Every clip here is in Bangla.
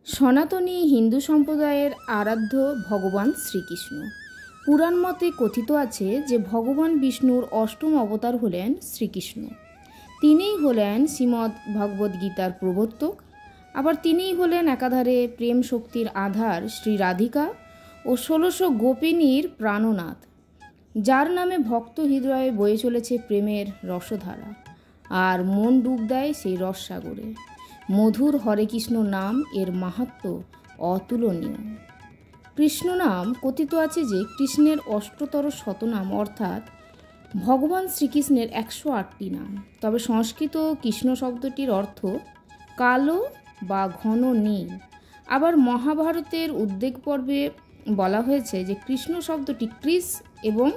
সনাতনী হিন্দু সম্প্রদায়ের আরাধ্য ভগবান শ্রীকৃষ্ণ। পুরাণ মতে কথিত আছে যে ভগবান বিষ্ণুর অষ্টম অবতার হলেন শ্রীকৃষ্ণ। তিনিই হলেন শ্রীমদ্ ভগবদ্গীতার প্রবর্তক। আবার তিনিই হলেন একাধারে প্রেম শক্তির আধার শ্রী রাধিকা ও ১৬০০ গোপিনীর প্রাণনাথ, যার নামে ভক্ত হৃদয়ে বয়ে চলেছে প্রেমের রসধারা, আর মন ডুব দেয় সেই রসসাগরে। মধুর হরে কৃষ্ণ নাম এর মাহাত্ম্য অতুলনীয়। কৃষ্ণ নাম কথিত আছে যে কৃষ্ণের অষ্টতর শতনাম, অর্থাৎ ভগবান শ্রীকৃষ্ণের ১০৮টি নাম। তবে সংস্কৃত কৃষ্ণ শব্দটির অর্থ কালো বা ঘন নীল। আবার মহাভারতের উদ্বেগ পর্বে বলা হয়েছে যে কৃষ্ণ শব্দটি কৃষ এবং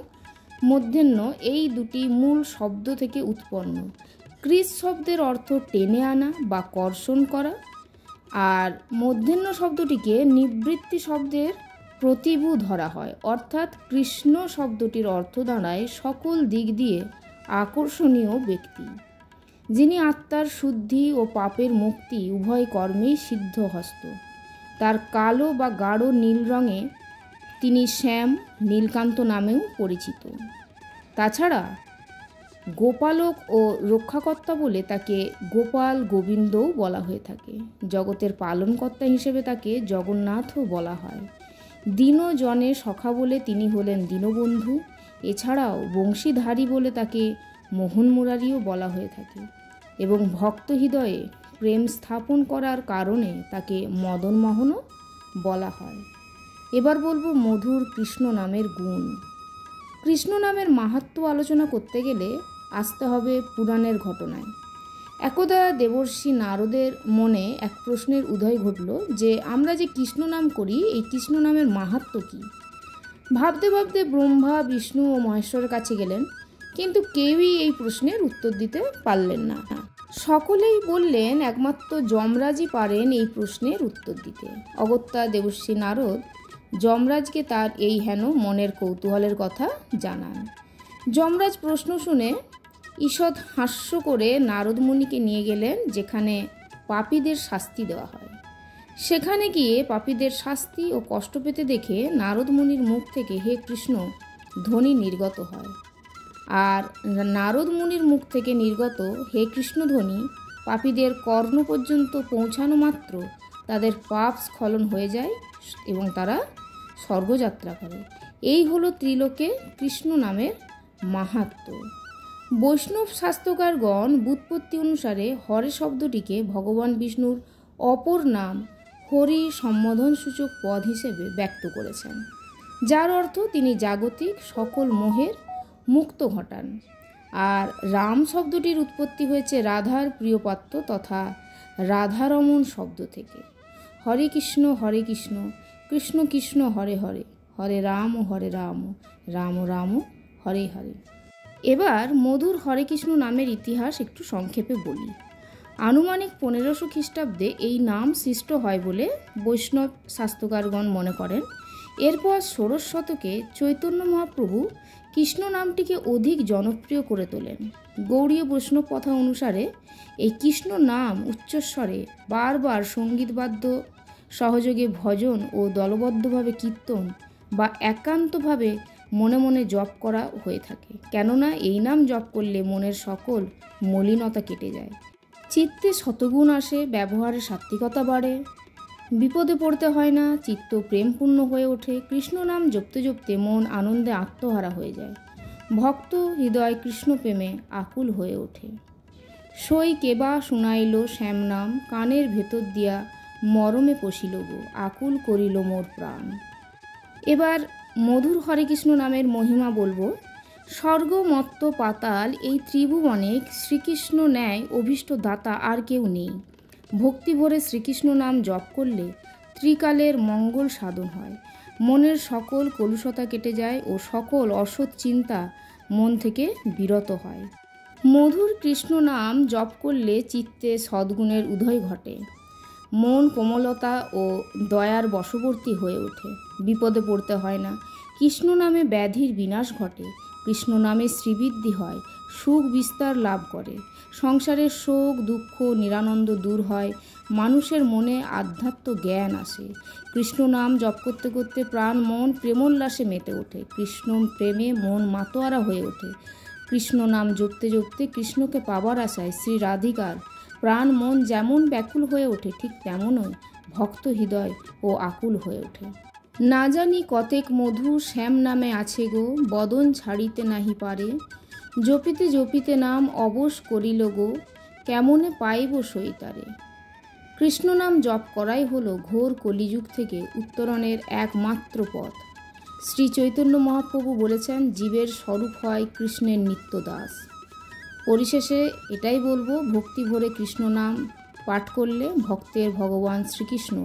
মধ্যাহ্ন এই দুটি মূল শব্দ থেকে উৎপন্ন। কৃষ শব্দের অর্থ টেনে আনা বা কর্ষণ করা, আর মধ্যাহ্ন শব্দটিকে নিবৃত্তি শব্দের প্রতিভূ ধরা হয়, অর্থাৎ কৃষ্ণ শব্দটির অর্থ দাঁড়ায় সকল দিক দিয়ে আকর্ষণীয় ব্যক্তি, যিনি আত্মার শুদ্ধি ও পাপের মুক্তি উভয় কর্মেই সিদ্ধহস্ত। তার কালো বা গাঢ় নীল রঙে তিনি শ্যাম, নীলকান্ত নামেও পরিচিত। তাছাড়া গোপালক ও রক্ষাকর্তা বলে তাকে গোপাল গোবিন্দও বলা হয়ে থাকে। জগতের পালনকর্তা হিসেবে তাকে জগন্নাথও বলা হয়। দীনজনে সখা বলে তিনি হলেন দীনবন্ধু। এছাড়াও বংশীধারী বলে তাকে মোহন মুরারিও বলা হয়ে থাকে, এবং ভক্ত হৃদয়ে প্রেম স্থাপন করার কারণে তাকে মদনমোহনও বলা হয়। এবার বলবো মধুর কৃষ্ণ নামের গুণ। কৃষ্ণ নামের মাহাত্ম্য আলোচনা করতে গেলে আসতে হবে পুরাণের ঘটনায়। একদা দেবর্ষি নারদের মনে এক প্রশ্নের উদয় ঘটল যে আমরা যে কৃষ্ণ নাম করি, এই কৃষ্ণ নামের মাহাত্ম্য কী? ভাবতে ভাবতে ব্রহ্মা, বিষ্ণু ও মহেশ্বরের কাছে গেলেন, কিন্তু কেউই এই প্রশ্নের উত্তর দিতে পারলেন না। সকলেই বললেন একমাত্র যমরাজই পারেন এই প্রশ্নের উত্তর দিতে। অগত্যা দেবর্ষি নারদ যমরাজকে তার এই হেন মনের কৌতূহলের কথা জানান। যমরাজ প্রশ্ন শুনে ঈষৎ হাস্য করে নারদ মুনিকে নিয়ে গেলেন যেখানে পাপীদের শাস্তি দেওয়া হয়। সেখানে গিয়ে পাপীদের শাস্তি ও কষ্ট পেতে দেখে নারদ মুনির মুখ থেকে হে কৃষ্ণ ধ্বনি নির্গত হয়। আর নারদ মুনির মুখ থেকে নির্গত হে কৃষ্ণ ধ্বনি পাপীদের কর্ণ পর্যন্ত পৌঁছানো মাত্র তাদের পাপ স্খলন হয়ে যায় এবং তারা স্বর্গযাত্রা করে। এই হলো ত্রিলোকে কৃষ্ণ নামের মাহাত্ম্য। বৈষ্ণব শাস্ত্রকারগণ ব্যুৎপত্তি অনুসারে হরে শব্দটিকে ভগবান বিষ্ণুর অপর নাম হরি সম্বোধনসূচক পদ হিসেবে ব্যক্ত করেছেন, যার অর্থ তিনি জাগতিক সকল মোহের মুক্ত ঘটান। আর রাম শব্দটির উৎপত্তি হয়েছে রাধার প্রিয়পাত্র তথা রাধারমণ শব্দ থেকে। হরে কৃষ্ণ কৃষ্ণ কৃষ্ণ হরে হরে, হরে রাম রাম রাম হরে হরে। এবার মধুর হরে কৃষ্ণ নামের ইতিহাস একটু সংক্ষেপে বলি। আনুমানিক 1500 খ্রিস্টাব্দে এই নাম সৃষ্ট হয় বলে বৈষ্ণব শাস্ত্রকারগণ মনে করেন। এরপর ১৬শ শতকে চৈতন্য মহাপ্রভু কৃষ্ণ নামটিকে অধিক জনপ্রিয় করে তোলেন। গৌড়ীয় বৈষ্ণব প্রথা অনুসারে এই কৃষ্ণ নাম উচ্চস্বরে বারবার সঙ্গীতবাদ্য সহযোগে ভজন ও দলবদ্ধভাবে কীর্তন বা একান্তভাবে মনে মনে জপ করা হয়ে থাকে, কেননা এই নাম জপ করলে মনের সকল মলিনতা কেটে যায়, চিত্তে শতগুণ আসে, ব্যবহারে সাত্ত্বিকতা বাড়ে, বিপদে পড়তে হয় না, চিত্ত প্রেমপূর্ণ হয়ে ওঠে। কৃষ্ণ নাম জপতে জপতে মন আনন্দে আত্মহারা হয়ে যায়, ভক্ত হৃদয় কৃষ্ণ প্রেমে আকুল হয়ে ওঠে। সই কেবা শুনাইল শ্যাম নাম, কানের ভেতর দিয়া মরমে পশিল গো, আকুল করিল মোর প্রাণ। এবার মধুর হরে কৃষ্ণ নামের মহিমা বলবো। স্বর্গ মত্ত পাতাল এই ত্রিভুবনে শ্রীকৃষ্ণ ন্যায় অভীষ্ট দাতা আর কেউ নেই। ভক্তি ভরে শ্রীকৃষ্ণ নাম জপ করলে ত্রিকালের মঙ্গল সাধন হয়, মনের সকল কলুষতা কেটে যায় ও সকল অসৎ চিন্তা মন থেকে বিরত হয়। মধুর কৃষ্ণ নাম জপ করলে চিত্তে সদ্গুণের উদয় ঘটে, মন কোমলতা ও দয়ার বশবর্তী হয়ে ওঠে, বিপদে পড়তে হয় না। কৃষ্ণ নামে ব্যাধির বিনাশ ঘটে, কৃষ্ণ নামে শ্রীবৃদ্ধি হয়, সুখ বিস্তার লাভ করে, সংসারের শোক দুঃখ নিরানন্দ দূর হয়, মানুষের মনে আধ্যাত্ম জ্ঞান আসে। কৃষ্ণ নাম জপ করতে করতে প্রাণ মন প্রেমোল্লাসে মেতে ওঠে। কৃষ্ণ প্রেমে মন মাতোয়ারা হয়ে ওঠে। কৃষ্ণ নাম জপতে জপতে কৃষ্ণকে পাবার আশায় শ্রী রাধিকার প্রাণ মন যেমন ব্যাকুল হয়ে ওঠে, ঠিক তেমনই ভক্ত হৃদয় ও আকুল হয়ে ওঠে। না জানি কতেক মধু শ্যাম নামে আছে গো, বদন ছাড়িতে নাহি পারে। জপিতে জপিতে নাম অবশ করিল গো, কেমনে পাইব সইতারে। কৃষ্ণ নাম জপ করাই হলো ঘোর কলিযুগ থেকে উত্তরণের একমাত্র পথ। শ্রী চৈতন্য মহাপ্রভু বলেছেন, জীবের স্বরূপ হয় কৃষ্ণের নিত্য দাস। পরিশেষে এটাই বলবো, ভক্তি ভরে কৃষ্ণ নাম পাঠ করলে ভক্তের ভগবান শ্রীকৃষ্ণ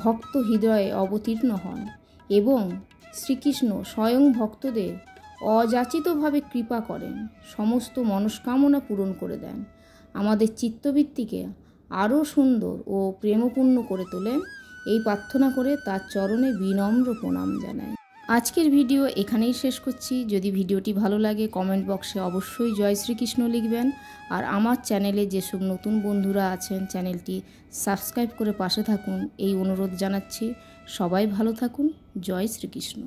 ভক্ত হৃদয়ে অবতীর্ণ হন এবং শ্রীকৃষ্ণ স্বয়ং ভক্তদের অযাচিতভাবে কৃপা করেন, সমস্ত মনস্কামনা পূরণ করে দেন, আমাদের চিত্তবৃত্তিকে আরও সুন্দর ও প্রেমপূর্ণ করে তোলেন। এই প্রার্থনা করে তার চরণে বিনম্র প্রণাম জানাই। আজকের ভিডিও এখানেই শেষ করছি। যদি ভিডিওটি ভালো লাগে কমেন্ট বক্সে অবশ্যই জয় শ্রীকৃষ্ণ লিখবেন। আর আমার চ্যানেলে যেসব নতুন বন্ধুরা আছেন চ্যানেলটি সাবস্ক্রাইব করে পাশে থাকুন এই অনুরোধ জানাচ্ছি। সবাই ভালো থাকুন। জয় শ্রীকৃষ্ণ।